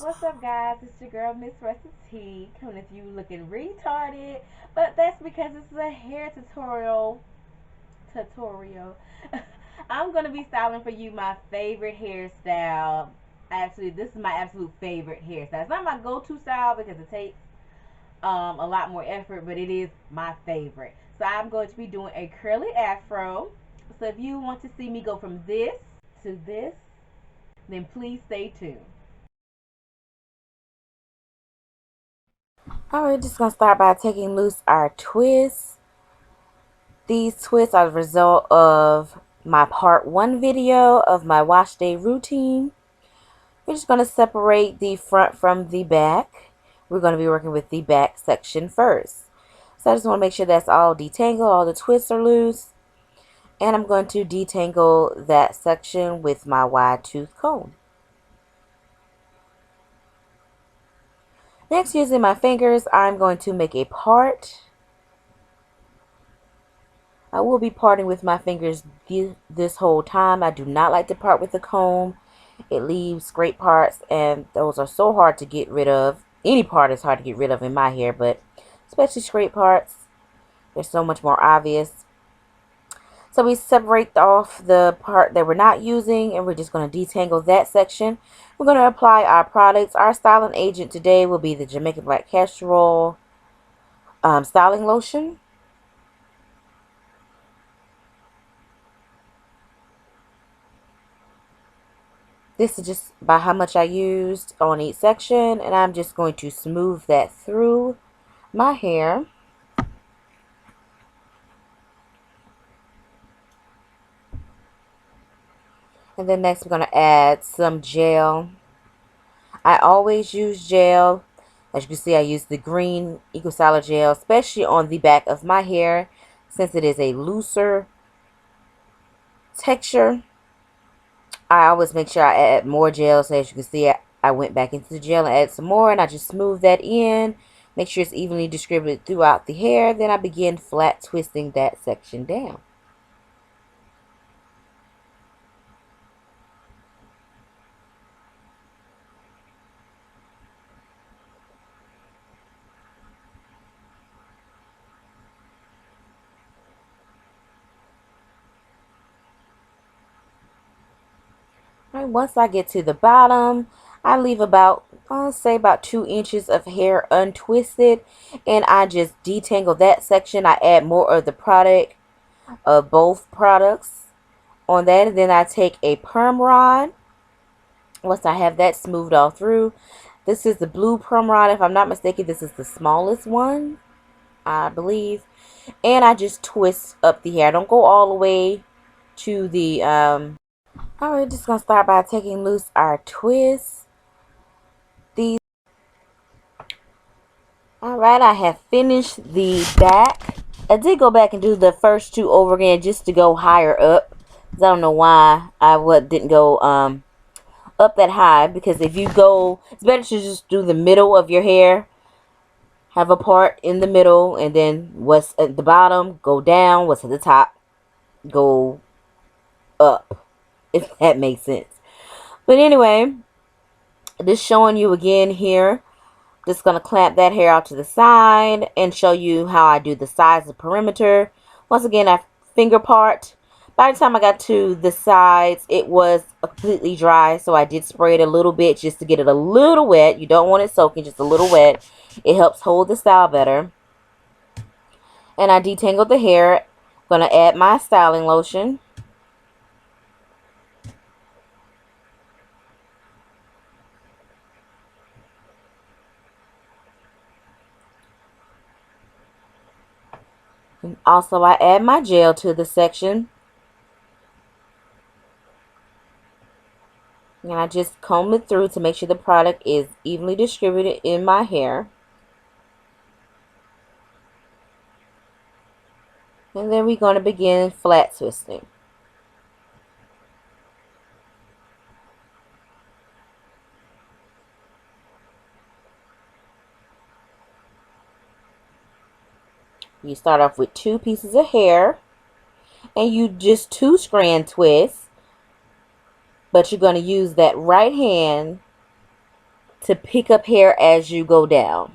What's up, guys? It's your girl, MissRessaT, coming at you looking retarded, but that's because this is a hair tutorial. I'm gonna be styling for you my favorite hairstyle. Actually, this is my absolute favorite hairstyle. It's not my go-to style because it takes a lot more effort, but it is my favorite. So I'm going to be doing a curly afro. So if you want to see me go from this to this, then please stay tuned. Alright, just gonna start by taking loose our twists. These twists are the result of my part 1 video of my wash day routine. We're just gonna separate the front from the back. We're gonna be working with the back section first. So I just want to make sure that's all detangled, all the twists are loose. And I'm going to detangle that section with my wide tooth comb. Next, using my fingers, I'm going to make a part. I will be parting with my fingers this whole time. I do not like to part with the comb. It leaves great parts, and those are so hard to get rid of. Any part is hard to get rid of in my hair, but especially straight parts, they're so much more obvious. So we separate off the part that we're not using, and we're just going to detangle that section. We're going to apply our products. Our styling agent today will be the Jamaican Black Castor Oil styling lotion. This is just by how much I used on each section, and I'm just going to smooth that through my hair. And then next we're going to add some gel. I always use gel. As you can see, I use the green Eco Solid gel, especially on the back of my hair, since it is a looser texture. I always make sure I add more gel. So as you can see, I went back into the gel and added some more, and I just smooth that in. Make sure it's evenly distributed throughout the hair. Then I begin flat twisting that section down. Alright, once I get to the bottom, I leave about, I'll say about 2 inches of hair untwisted, and I just detangle that section. I add more of the product of both products on that, and then I take a perm rod. Once I have that smoothed all through, this is the blue perm rod. If I'm not mistaken, this is the smallest one, I believe. And I just twist up the hair. I don't go all the way to the alright, just gonna start by taking loose our twists. Alright, I have finished the back. I did go back and do the first 2 over again just to go higher up. I don't know why I didn't go up that high, because if you go, it's better to just do the middle of your hair. Have a part in the middle, and then what's at the bottom, go down. What's at the top, go up. If that makes sense. But anyway, just showing you again here. Just going to clamp that hair out to the side and show you how I do the sides of perimeter. Once again, I finger part. By the time I got to the sides, it was completely dry, so I did spray it a little bit just to get it a little wet. You don't want it soaking, just a little wet. It helps hold the style better. And I detangled the hair. I'm going to add my styling lotion. And also, I add my gel to the section. And I just comb it through to make sure the product is evenly distributed in my hair. And then we're going to begin flat twisting. You start off with 2 pieces of hair, and you just 2-strand twist, but you're going to use that right hand to pick up hair as you go down.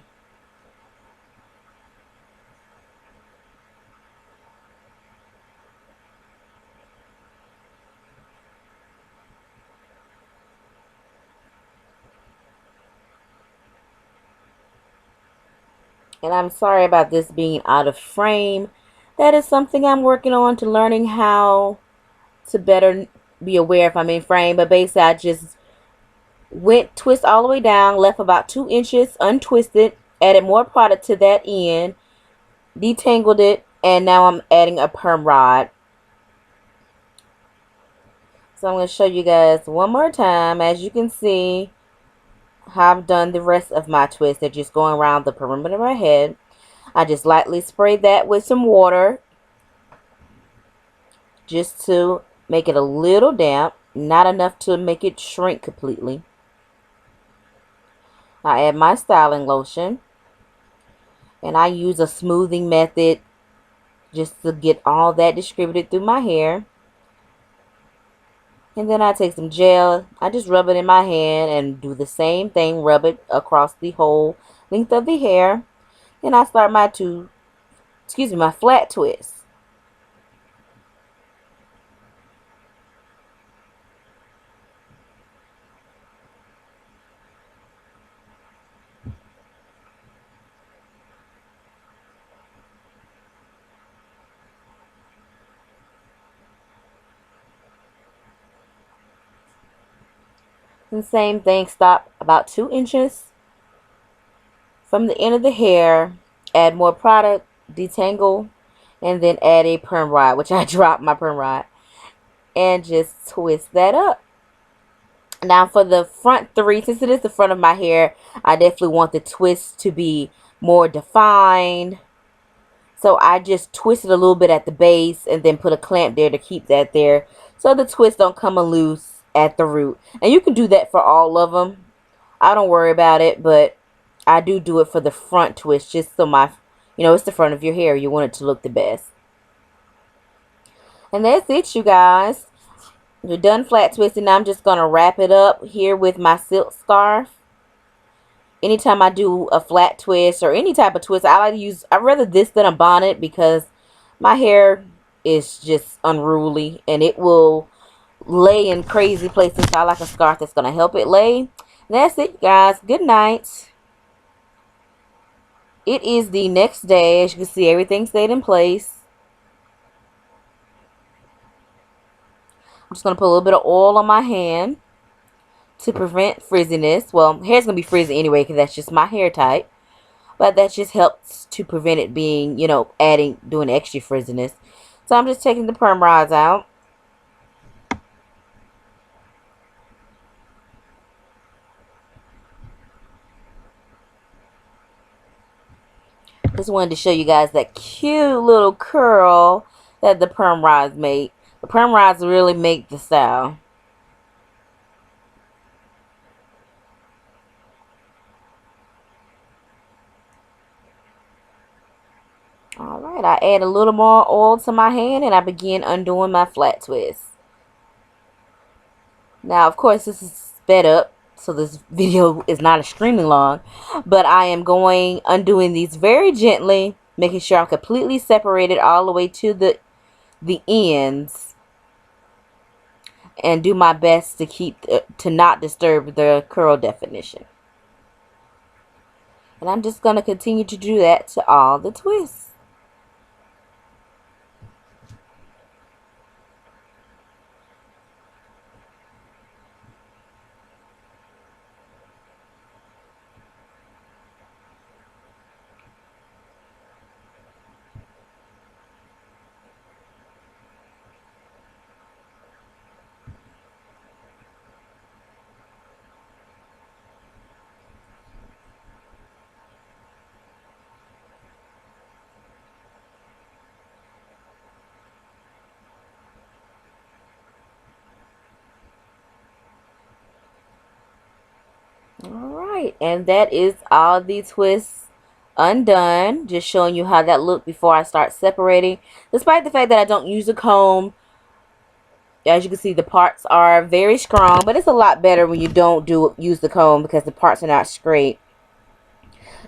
And I'm sorry about this being out of frame. That is something I'm working on, to learning how to better be aware if I'm in frame. But basically, I just went twist all the way down, left about 2 inches untwisted, added more product to that end, detangled it, and now I'm adding a perm rod. So I'm going to show you guys one more time. As you can see, how I've done the rest of my twist. They're just going around the perimeter of my head. I just lightly sprayed that with some water, just to make it a little damp, not enough to make it shrink completely. I add my styling lotion, and I use a smoothing method just to get all that distributed through my hair. And then I take some gel, I just rub it in my hand and do the same thing, rub it across the whole length of the hair. Then I start my flat twist. And same thing, stop about 2 inches from the end of the hair, add more product, detangle, and then add a perm rod, which I dropped my perm rod, and just twist that up. Now for the front 3, since it is the front of my hair, I definitely want the twist to be more defined. So I just twisted a little bit at the base and then put a clamp there to keep that there, so the twist don't come loose at the root. And you can do that for all of them. I don't worry about it, but I do it for the front twist, just so it's the front of your hair. You want it to look the best. And that's it, you guys. You're done flat twisting. Now I'm just going to wrap it up here with my silk scarf. Anytime I do a flat twist or any type of twist, I'd rather this than a bonnet, because my hair is just unruly and it will lay in crazy places. So I like a scarf that's going to help it lay. And that's it, guys. Good night. It is the next day. As you can see, everything stayed in place. I'm just going to put a little bit of oil on my hand to prevent frizziness. Well, hair's going to be frizzy anyway, because that's just my hair type. But that just helps to prevent it being, doing extra frizziness. So I'm just taking the perm rods out. Just wanted to show you guys that cute little curl that the perm rods make. The perm rods really make the style. Alright, I add a little more oil to my hand and I begin undoing my flat twist. Now, of course, this is sped up, so this video is not extremely long, but I am undoing these very gently, making sure I'm completely separated all the way to the ends, and do my best to not disturb the curl definition. And I'm just going to continue to do that to all the twists. Alright, and that is all the twists undone. Just showing you how that looked before I start separating. Despite the fact that I don't use a comb, as you can see, the parts are very strong, but it's a lot better when you don't use the comb because the parts are not straight.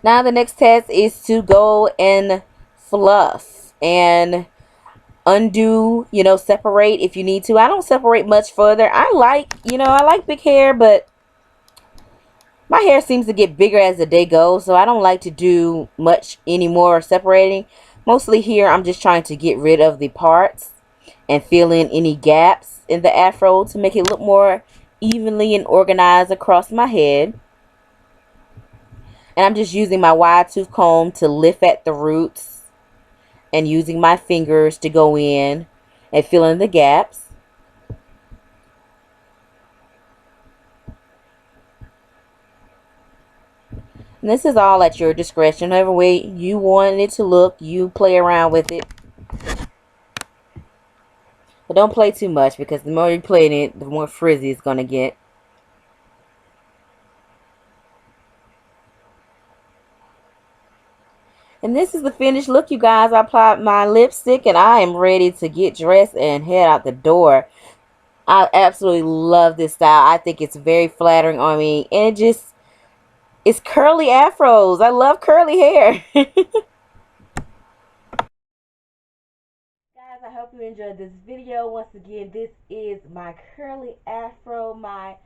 Now the next test is to go and fluff and undo, separate if you need to. I don't separate much further. I like big hair, but my hair seems to get bigger as the day goes, so I don't like to do much anymore separating. Mostly here, I'm just trying to get rid of the parts and fill in any gaps in the afro to make it look more evenly and organized across my head. And I'm just using my wide tooth comb to lift at the roots and using my fingers to go in and fill in the gaps. And this is all at your discretion. However way you want it to look, you play around with it. But don't play too much because the more you play it, the more frizzy it's going to get. And this is the finished look, you guys. I applied my lipstick and I am ready to get dressed and head out the door. I absolutely love this style. I think it's very flattering on me. And it's curly afros. I love curly hair. Guys, I hope you enjoyed this video. Once again, this is my curly afro. My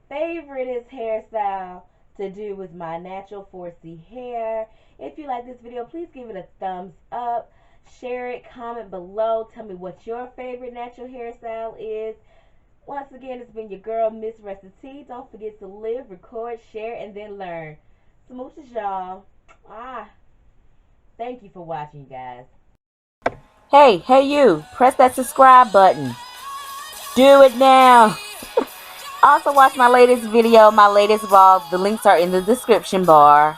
favorite hairstyle to do with my natural 4C hair. If you like this video, please give it a thumbs up. Share it, comment below. Tell me what your favorite natural hairstyle is. Once again, it's been your girl, MissRessaT. Don't forget to live, record, share, and then learn. Smooches, y'all. Thank you for watching, guys. Hey you, press that subscribe button. Do it now. Also watch my latest video, my latest vlog. The links are in the description bar.